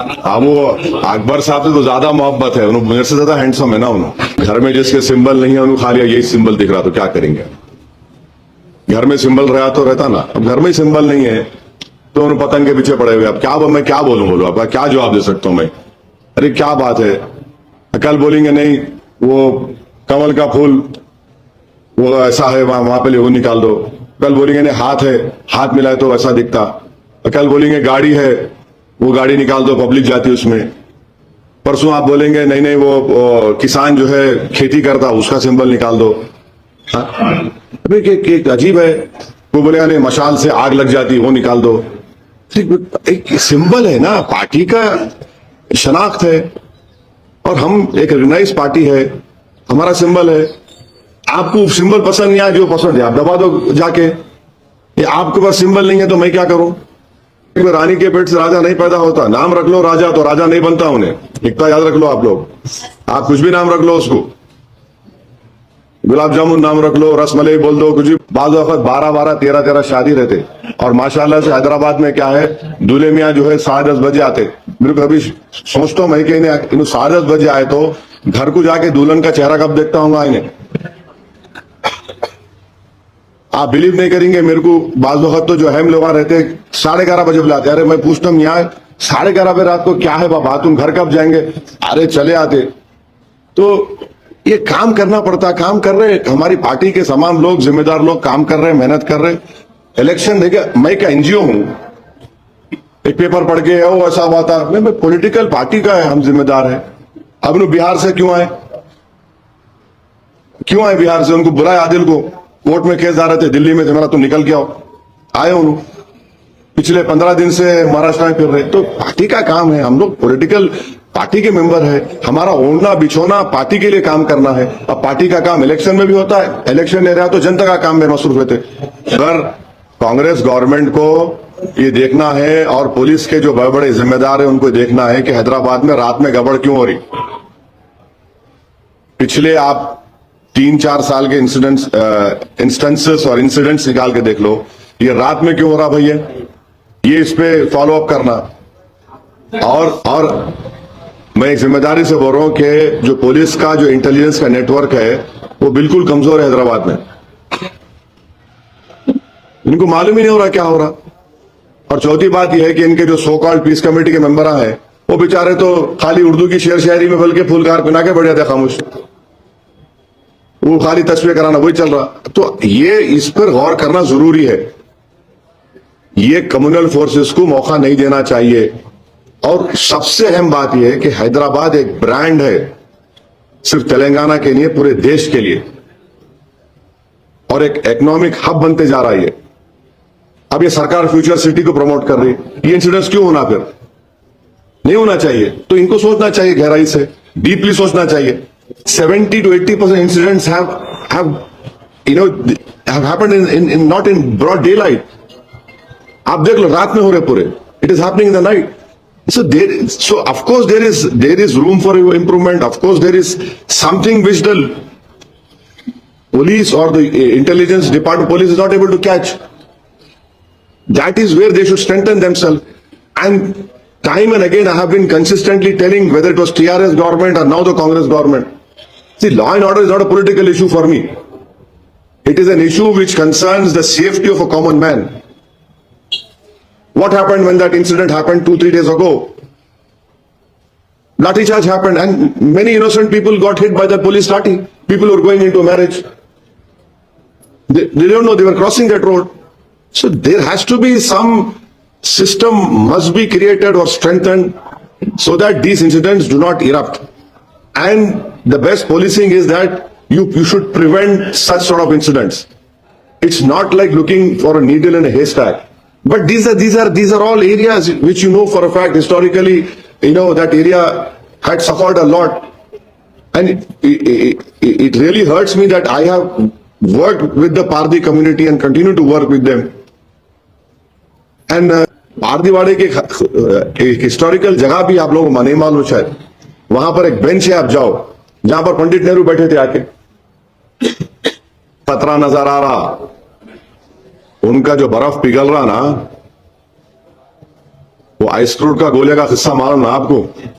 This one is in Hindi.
हाँ, वो अकबर साहब से तो ज्यादा मोहब्बत है, मेरे से ज्यादा हैंडसम है ना। उन्होंने घर में जिसके सिंबल नहीं है उन्होंने खा लिया, यही सिंबल दिख रहा तो क्या करेंगे। घर में सिंबल रहा तो रहता ना, अब घर में सिंबल नहीं है तो उन्हें पतंग के पीछे पड़े हुए। अब क्या मैं क्या बोलूं आपका क्या जवाब दे सकता हूं मैं। अरे क्या बात है, कल बोलेंगे नहीं वो कमल का फूल वो ऐसा है वहां पे वो निकाल दो। कल बोलेंगे नहीं हाथ है, हाथ मिलाए तो ऐसा दिखता। कल बोलेंगे गाड़ी है, वो गाड़ी निकाल दो पब्लिक जाती उसमें। परसों आप बोलेंगे नहीं नहीं वो किसान जो है खेती करता उसका सिंबल निकाल दो। अभी अजीब है। वो बोलेगा नहीं मशाल से आग लग जाती वो निकाल दो। एक सिंबल है ना, पार्टी का शनाख्त है और हम एक रिकॉग्नाइज पार्टी है, हमारा सिंबल है। आपको सिंबल पसंद नहीं आया, जो पसंद है आप दबा दो जाके। ये आपके पास सिंबल नहीं है तो मैं क्या करूं। रानी के पेट से राजा नहीं पैदा होता, नाम रख लो राजा तो राजा नहीं बनता उन्हें। इतना याद रख लो आप लोग, आप कुछ भी नाम रख लो उसको, गुलाब जामुन नाम रख लो, रसमलाई बोल दो, कुछ भी। बाज़ वक्त 12-12, 13-13 शादी रहते और माशाल्लाह से हैदराबाद में क्या है, दूल्हे मियाँ जो है 10:30 बजे आते। मेरे को कभी सोचता हूं मैं कि इन्हें 10:30 बजे आए तो घर को जाके दुल्हन का चेहरा कब देखता हूँ इन्हें। आप बिलीव नहीं करेंगे, मेरे को बाज़ वक्त तो जो हम लोग रहते 11:30 बजे बुलाते। अरे मैं पूछता हूँ यहाँ 11:30 बजे रात को क्या है बाबा, तुम घर कब जाएंगे। अरे चले आते। तो ये काम करना पड़ता, काम कर रहे हमारी पार्टी के तमाम लोग, जिम्मेदार लोग काम कर रहे, मेहनत कर रहे। इलेक्शन देखिए, मैं क्या एनजीओ हूं, एक पेपर पढ़ के वो ऐसा हुआ था, मैं पॉलिटिकल पार्टी का है, हम जिम्मेदार है। अब नु बिहार से क्यों आए बिहार से, उनको बुलाए आदिल को, कोर्ट में केस आ रहे थे, दिल्ली में थे, मेरा तुम निकल के आओ। आए उन्होंने पिछले 15 दिन से महाराष्ट्र में फिर रहे। तो पार्टी का काम है, हम लोग पॉलिटिकल पार्टी के मेंबर है, हमारा ओढ़ना बिछोना पार्टी के लिए काम करना है। अब पार्टी का काम इलेक्शन में भी होता है, इलेक्शन ले रहा तो जनता का काम में मसरूफ रहते। अगर कांग्रेस गवर्नमेंट को ये देखना है और पुलिस के जो बड़े बड़े जिम्मेदार है उनको देखना है कि हैदराबाद में रात में गड़बड़ क्यों हो रही। पिछले आप 3-4 साल के इंस्टेंसेस और इंसिडेंट्स निकाल के देख लो, ये रात में क्यों हो रहा भैया, ये इस पे फॉलो अप करना। और मैं एक जिम्मेदारी से बोल रहा हूं कि जो पुलिस का जो इंटेलिजेंस का नेटवर्क है वो बिल्कुल कमजोर है हैदराबाद में। इनको मालूम ही नहीं हो रहा क्या हो रहा। और चौथी बात यह है कि इनके जो सो कॉल्ड पीस कमेटी के मेंबर हैं वो बेचारे तो खाली उर्दू की शेर शायरी में बल्कि फुलकार बना के बढ़िया थे खामोश, वो खाली तस्वीर कराना वही चल रहा। तो ये इस पर गौर करना जरूरी है। ये कम्युनल फोर्सेस को मौका नहीं देना चाहिए। और सबसे अहम बात यह है कि हैदराबाद एक ब्रांड है, सिर्फ तेलंगाना के लिए, पूरे देश के लिए, और एक इकोनॉमिक हब बनते जा रहा है। अब ये सरकार फ्यूचर सिटी को प्रमोट कर रही है, ये इंसिडेंट्स क्यों होना, फिर नहीं होना चाहिए। तो इनको सोचना चाहिए, गहराई से डीपली सोचना चाहिए। 70 to 80% incidents have happened in not in broad daylight. आप देख लो रात में हो रहे पूरे, it is happening in the night. So of course there is room for improvement. Of course there is something which the police or the intelligence department police is not able to catch. That is where they should strengthen themselves. And time and again I have been consistently telling, whether it was TRS government or now the Congress government, see, law and order is not a political issue for me. It is an issue which concerns the safety of a common man. What happened when that incident happened 2-3 days ago? Lathi charge happened and many innocent people got hit by the police lathi. People who were going into marriage. They don't know they were crossing that road. So there has to be some system must be created or strengthened so that these incidents do not erupt. And the best policing is that you should prevent such sort of incidents. It's not like looking for a needle in a haystack. But these are all areas which you know for a fact historically, that area had suffered a lot. And it really hurts me that I have worked with the Pardi community and continue to work with them. And पारदीवाड़े की एक हिस्टोरिकल जगह भी आप लोगों को नहीं मालूम शायद, वहां पर एक बेंच है, आप जाओ, जहां पर पंडित नेहरू बैठे थे आके, खतरा नजर आ रहा, उनका जो बर्फ पिघल रहा ना, वो आइस क्रूड का गोले का किस्सा मालूम ना आपको?